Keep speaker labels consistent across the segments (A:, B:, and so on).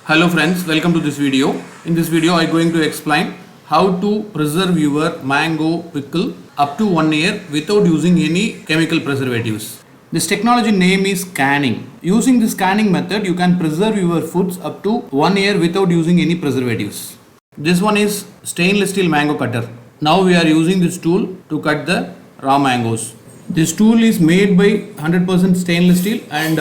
A: Hello friends, welcome to this video. In this video I am going to explain how to preserve your mango pickle up to 1 year without using any chemical preservatives. This technology name is canning. Using this canning method you can preserve your foods up to 1 year without using any preservatives. This one is stainless steel mango cutter. Now we are using this tool to cut the raw mangoes. This tool is made by 100% stainless steel and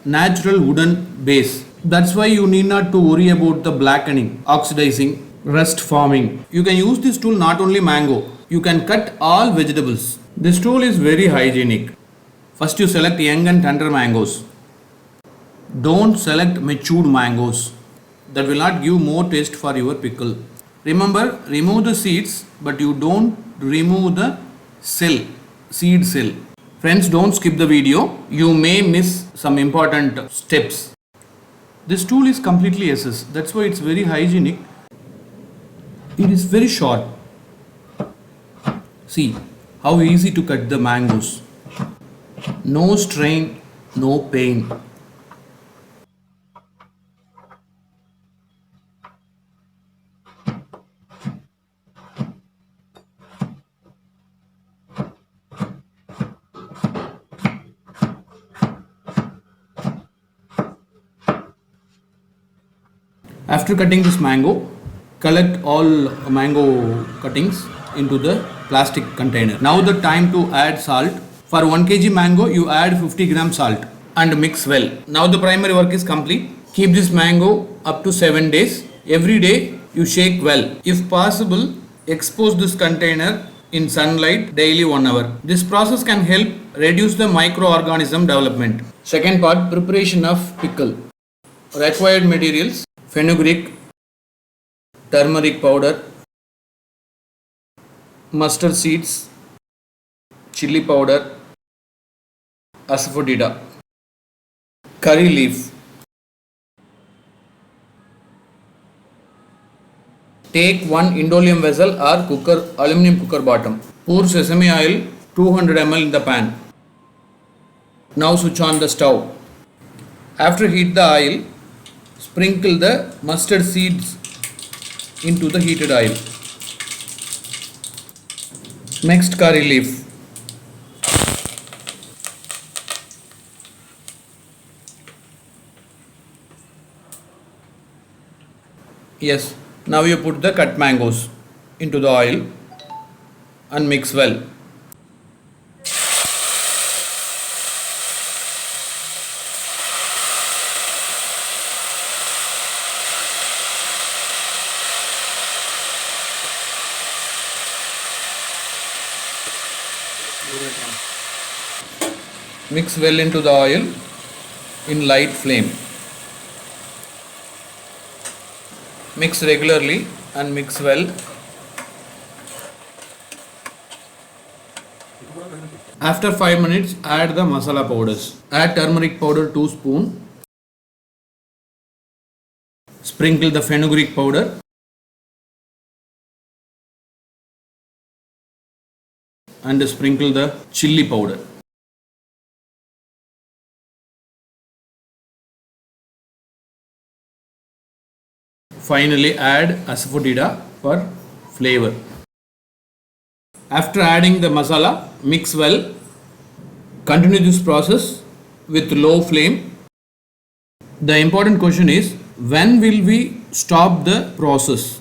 A: natural wooden base. That's why you need not to worry about the blackening, oxidizing, rust forming. You can use this tool not only mango, you can cut all vegetables. This tool is very hygienic. First you select young and tender mangoes. Don't select matured mangoes. That will not give more taste for your pickle. Remember, remove the seeds, but you don't remove the seed cell. Friends, don't skip the video. You may miss some important steps. This tool is completely SS. That's why it's very hygienic. It is very short. See how easy to cut the mangoes. No strain, no pain. After cutting this mango, collect all mango cuttings into the plastic container. Now the time to add salt. For 1 kg mango, you add 50 gram salt and mix well. Now the primary work is complete. Keep this mango up to 7 days. Every day you shake well. If possible, expose this container in sunlight daily 1 hour. This process can help reduce the microorganism development. Second part, preparation of pickle. Required materials: fenugreek, turmeric powder, mustard seeds, chili powder, asafoetida, curry leaf. Take 1 Indolium vessel or aluminum cooker bottom. Pour sesame oil 200 ml in the pan. Now switch on the stove. After heat the oil, sprinkle the mustard seeds into the heated oil. Next, curry leaf. Yes, now you put the cut mangoes into the oil and mix well. Mix well into the oil in light flame. Mix regularly and mix well. After 5 minutes, add the masala powders. Add turmeric powder 2 spoons. Sprinkle the fenugreek powder. And sprinkle the chili powder. Finally, add asafoetida for flavor. After adding the masala, mix well. Continue this process with low flame. The important question is, when will we stop the process?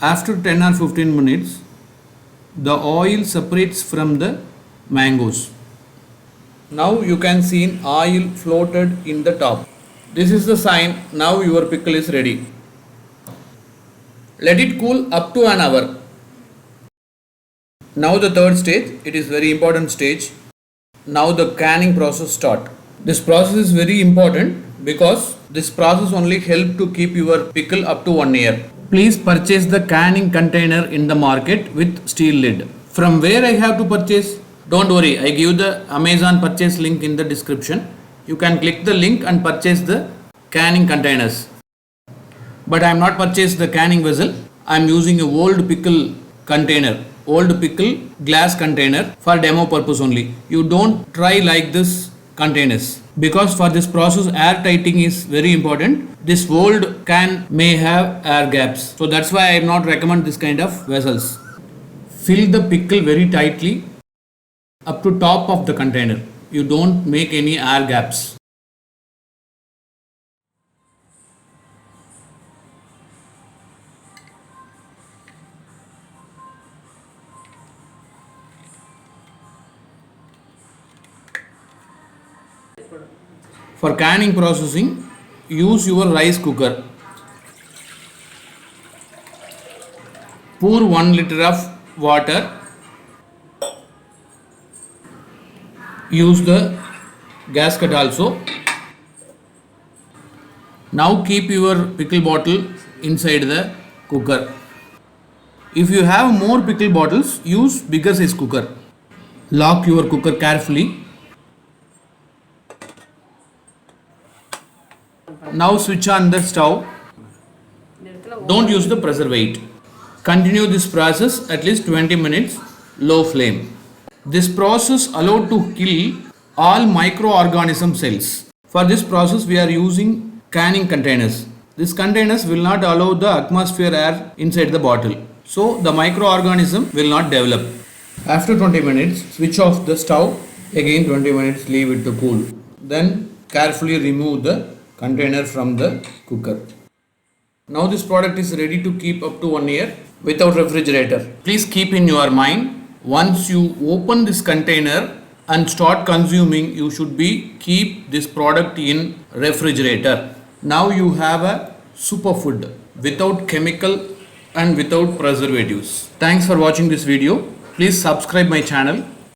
A: After 10 or 15 minutes, the oil separates from the mangoes. Now you can see oil floated in the top. This is the sign now your pickle is ready. Let it cool up to an hour. Now the third stage, it is very important stage. Now the canning process start. This process is very important because this process only help to keep your pickle up to 1 year. Please purchase the canning container in the market with steel lid. From where I have to purchase? Don't worry, I give the Amazon purchase link in the description. You can click the link and purchase the canning containers. but I am not purchased the canning vessel. I am using a old pickle container, old pickle glass container for demo purpose only. You don't try like this containers, because for this process air tightening is very important. This old can may have air gaps, so that's why I am not recommend this kind of vessels. Fill the pickle very tightly up to top of the container. You don't make any air gaps. For canning processing, use your rice cooker. Pour 1 liter of water. Use the gasket also. Now keep your pickle bottle inside the cooker. If you have more pickle bottles, use bigger size cooker. Lock your cooker carefully. Now switch on the stove. Don't use the pressure weight. Continue this process at least 20 minutes, low flame. This process allowed to kill all microorganism cells. For this process we are using canning containers. These containers will not allow the atmosphere air inside the bottle, so the microorganism will not develop. After 20 minutes, switch off the stove. Again 20 minutes, leave it to cool. Then carefully remove the container from the cooker. Now this product is ready to keep up to 1 year without refrigerator. Please keep in your mind, once you open this container and start consuming, you should keep this product in refrigerator. Now you have a superfood without chemical and without preservatives. Thanks for watching this video. Please subscribe my channel